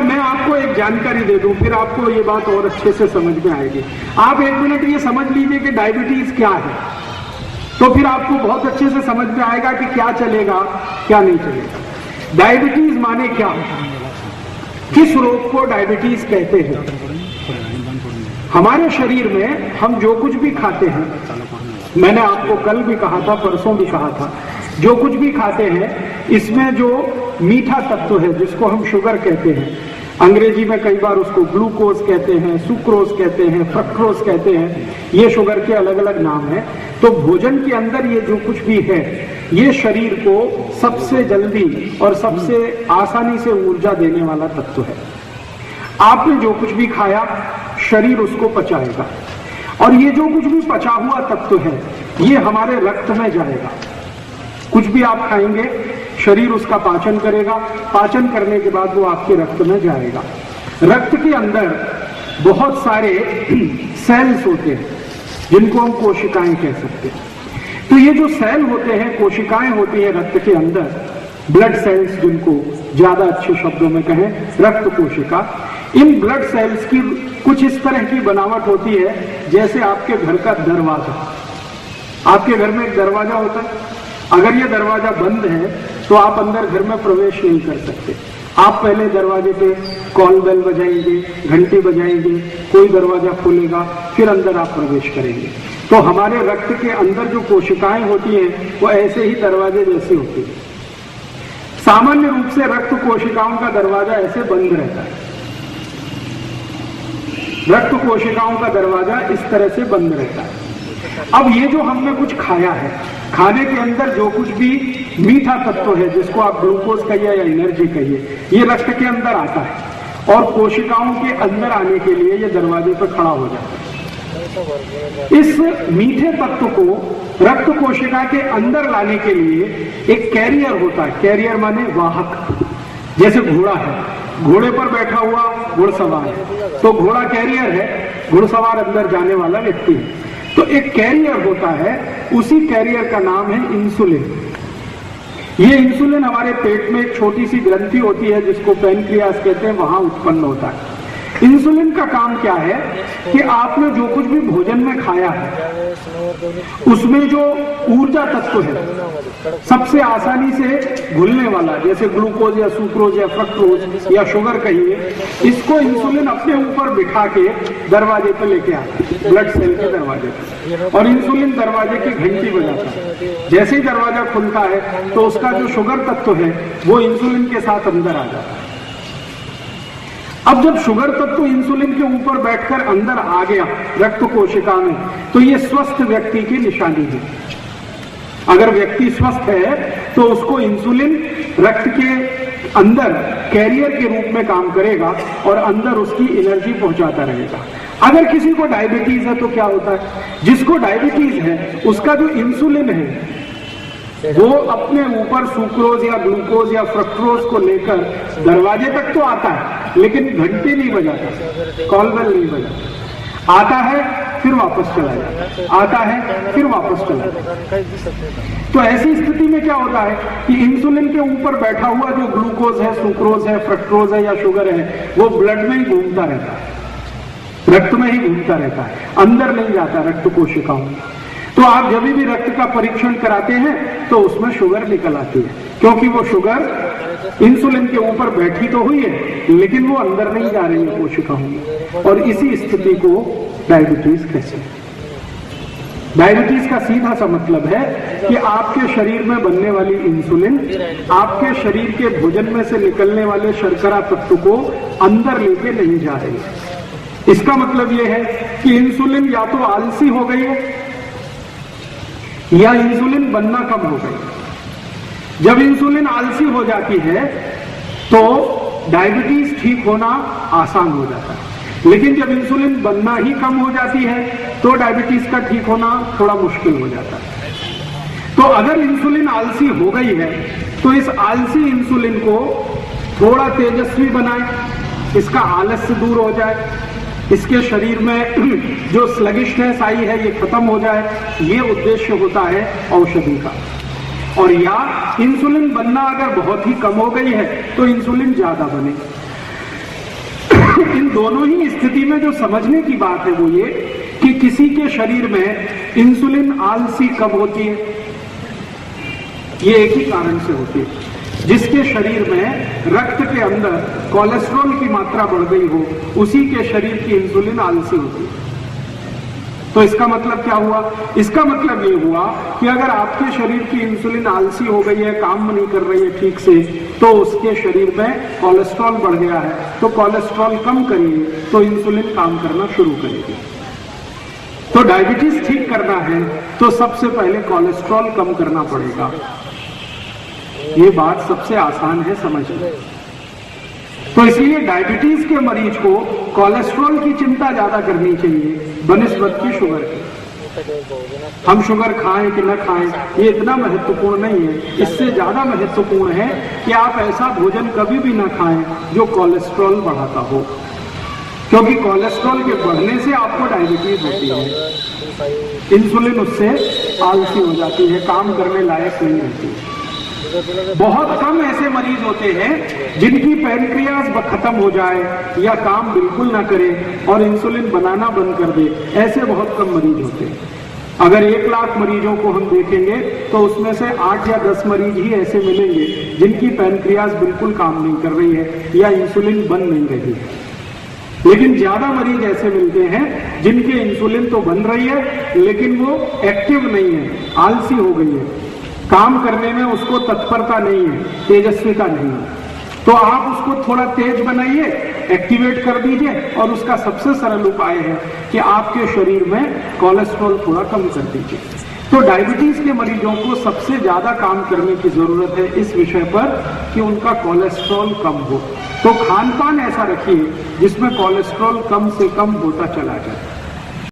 मैं आपको एक जानकारी दे दूं, फिर आपको ये बात और अच्छे से समझ में आएगी। आप 1 मिनट ये समझ लीजिए कि डायबिटीज क्या है, तो फिर आपको बहुत अच्छे से समझ में आएगा कि क्या चलेगा क्या नहीं चलेगा। डायबिटीज माने क्या, किस रोग को डायबिटीज कहते हैं? हमारे शरीर में हम जो कुछ भी खाते हैं, मैंने आपको कल भी कहा था, परसों भी कहा था, जो कुछ भी खाते हैं इसमें जो मीठा तत्व है जिसको हम शुगर कहते हैं, अंग्रेजी में कई बार उसको ग्लूकोज कहते हैं, सुक्रोज कहते हैं, फ्रक्टोज कहते हैं, ये शुगर के अलग अलग नाम हैं। तो भोजन के अंदर ये जो कुछ भी है ये शरीर को सबसे जल्दी और सबसे आसानी से ऊर्जा देने वाला तत्व है। आपने जो कुछ भी खाया शरीर उसको पचाएगा, और ये जो कुछ भी पचा हुआ तत्व है ये हमारे रक्त में जाएगा। कुछ भी आप खाएंगे शरीर उसका पाचन करेगा, पाचन करने के बाद वो आपके रक्त में जाएगा। रक्त के अंदर बहुत सारे सेल्स होते हैं जिनको हम कोशिकाएं कह सकते हैं। तो ये जो सेल होते हैं, कोशिकाएं होती है रक्त के अंदर, ब्लड सेल्स जिनको ज्यादा अच्छे शब्दों में कहें रक्त कोशिका, इन ब्लड सेल्स की कुछ इस तरह की बनावट होती है जैसे आपके घर का दरवाजा। आपके घर में एक दरवाजा होता है, अगर ये दरवाजा बंद है तो आप अंदर घर में प्रवेश नहीं कर सकते। आप पहले दरवाजे पे कॉल बेल बजाएंगे, घंटी बजाएंगे, कोई दरवाजा खोलेगा, फिर अंदर आप प्रवेश करेंगे। तो हमारे रक्त के अंदर जो कोशिकाएं होती हैं वो ऐसे ही दरवाजे जैसे होती है। सामान्य रूप से रक्त कोशिकाओं का दरवाजा ऐसे बंद रहता है, रक्त कोशिकाओं का दरवाजा इस तरह से बंद रहता है। अब ये जो हमने कुछ खाया है, खाने के अंदर जो कुछ भी मीठा तत्व है जिसको आप ग्लूकोज कहिए या एनर्जी कहिए, ये रक्त के अंदर आता है और कोशिकाओं के अंदर आने के लिए ये दरवाजे पर खड़ा हो जाता है। इस मीठे तत्व को रक्त कोशिका के अंदर लाने के लिए एक कैरियर होता है। कैरियर माने वाहक। जैसे घोड़ा है, घोड़े पर बैठा हुआ घुड़सवार है, तो घोड़ा कैरियर है, घुड़सवार अंदर जाने वाला व्यक्ति है। तो एक कैरियर होता है, उसी कैरियर का नाम है इंसुलिन। ये इंसुलिन हमारे पेट में एक छोटी सी ग्रंथि होती है जिसको पैनक्रियास कहते हैं, वहां उत्पन्न होता है। इंसुलिन का काम क्या है कि आपने जो कुछ भी भोजन में खाया है उसमें जो ऊर्जा तत्व है सबसे आसानी से घुलने वाला, जैसे ग्लूकोज या सुक्रोज या फ्रक्टोज या शुगर कहिए, इसको इंसुलिन अपने ऊपर बिठा के दरवाजे पे लेके आता है, ब्लड सेल के दरवाजे पे, और इंसुलिन दरवाजे की घंटी बजाता है। जैसे ही दरवाजा खुलता है तो उसका जो शुगर तत्व है वो इंसुलिन के साथ अंदर आ जाता है। अब जब शुगर तत्व इंसुलिन के ऊपर बैठकर अंदर आ गया रक्त कोशिका में, तो ये स्वस्थ व्यक्ति की निशानी है। अगर व्यक्ति स्वस्थ है तो उसको इंसुलिन रक्त के अंदर कैरियर के रूप में काम करेगा और अंदर उसकी एनर्जी पहुंचाता रहेगा। अगर किसी को डायबिटीज है तो क्या होता है, जिसको डायबिटीज है उसका जो इंसुलिन है वो अपने ऊपर सुक्रोज या ग्लूकोज या फ्रक्टोज को लेकर दरवाजे तक तो आता है लेकिन घंटी नहीं बजाता, कॉल बेल नहीं बजाता। आता है फिर वापस चला जाता, आता है फिर वापस चला जाता। तो ऐसी स्थिति में क्या होता है कि इंसुलिन के ऊपर बैठा हुआ जो ग्लूकोज है, सुक्रोज है, फ्रक्टोज है या शुगर है, वो ब्लड में ही घूमता रहता है, रक्त में ही घूमता रहता है, अंदर नहीं जाता रक्त कोशिकाओं में। तो आप जब भी रक्त का परीक्षण कराते हैं तो उसमें शुगर निकल आती है, क्योंकि वो शुगर इंसुलिन के ऊपर बैठी तो हुई है लेकिन वो अंदर नहीं जा रही है कोशिकाओं में, और इसी स्थिति को डायबिटीज कहते हैं। डायबिटीज का सीधा सा मतलब है कि आपके शरीर में बनने वाली इंसुलिन आपके शरीर के भोजन में से निकलने वाले शर्करा तत्व को अंदर लेके नहीं जा रही है। इसका मतलब यह है कि इंसुलिन या तो आलसी हो गई है या इंसुलिन बनना कम हो गई। जब इंसुलिन आलसी हो जाती है तो डायबिटीज ठीक होना आसान हो जाता है, लेकिन जब इंसुलिन बनना ही कम हो जाती है तो डायबिटीज का ठीक होना थोड़ा मुश्किल हो जाता है। तो अगर इंसुलिन आलसी हो गई है तो इस आलसी इंसुलिन को थोड़ा तेजस्वी बनाए, इसका आलस्य दूर हो जाए, इसके शरीर में जो स्लगिशनेस आई है ये खत्म हो जाए, ये उद्देश्य होता है औषधि का। और या इंसुलिन बनना अगर बहुत ही कम हो गई है तो इंसुलिन ज्यादा बने। इन दोनों ही स्थिति में जो समझने की बात है वो ये कि किसी के शरीर में इंसुलिन आलसी कब होती है, ये एक ही कारण से होती है, जिसके शरीर में रक्त के अंदर कोलेस्ट्रॉल की मात्रा बढ़ गई हो, उसी के शरीर की इंसुलिन आलसी होती है। तो इसका मतलब क्या हुआ? इसका मतलब ये हुआ कि अगर आपके शरीर की इंसुलिन आलसी हो गई है, काम नहीं कर रही है ठीक से, तो उसके शरीर में कोलेस्ट्रॉल बढ़ गया है, तो कोलेस्ट्रॉल कम करिए तो इंसुलिन काम करना शुरू करेगी। तो डायबिटीज ठीक करना है तो सबसे पहले कोलेस्ट्रॉल कम करना पड़ेगा। ये बात सबसे आसान है समझना। तो इसलिए डायबिटीज के मरीज को कोलेस्ट्रॉल की चिंता ज्यादा करनी चाहिए बनिस्बत की शुगर की। हम शुगर खाएं कि न खाएं ये इतना महत्वपूर्ण नहीं है, इससे ज्यादा महत्वपूर्ण है कि आप ऐसा भोजन कभी भी न खाएं जो कोलेस्ट्रॉल बढ़ाता हो, क्योंकि कोलेस्ट्रॉल के बढ़ने से आपको डायबिटीज होती है। इंसुलिन उससे आलसी हो जाती है, काम करने लायक नहीं रहती है। बहुत कम ऐसे मरीज होते हैं जिनकी पैनक्रियाज खत्म हो जाए या काम बिल्कुल ना करे और इंसुलिन बनाना बंद कर दे, ऐसे बहुत कम मरीज होते हैं। अगर 1 लाख मरीजों को हम देखेंगे तो उसमें से 8 या 10 मरीज ही ऐसे मिलेंगे जिनकी पैनक्रियाज बिल्कुल काम नहीं कर रही है या इंसुलिन बन नहीं रही है। लेकिन ज्यादा मरीज ऐसे मिलते हैं जिनके इंसुलिन तो बन रही है लेकिन वो एक्टिव नहीं है, आलसी हो गई है, काम करने में उसको तत्परता नहीं है, तेजस्विता नहीं है। तो आप उसको थोड़ा तेज बनाइए, एक्टिवेट कर दीजिए, और उसका सबसे सरल उपाय है कि आपके शरीर में कोलेस्ट्रॉल थोड़ा कम कर दीजिए। तो डायबिटीज के मरीजों को सबसे ज्यादा काम करने की जरूरत है इस विषय पर कि उनका कोलेस्ट्रॉल कम हो। तो खान पान ऐसा रखिए जिसमें कोलेस्ट्रॉल कम से कम होता चला जाए।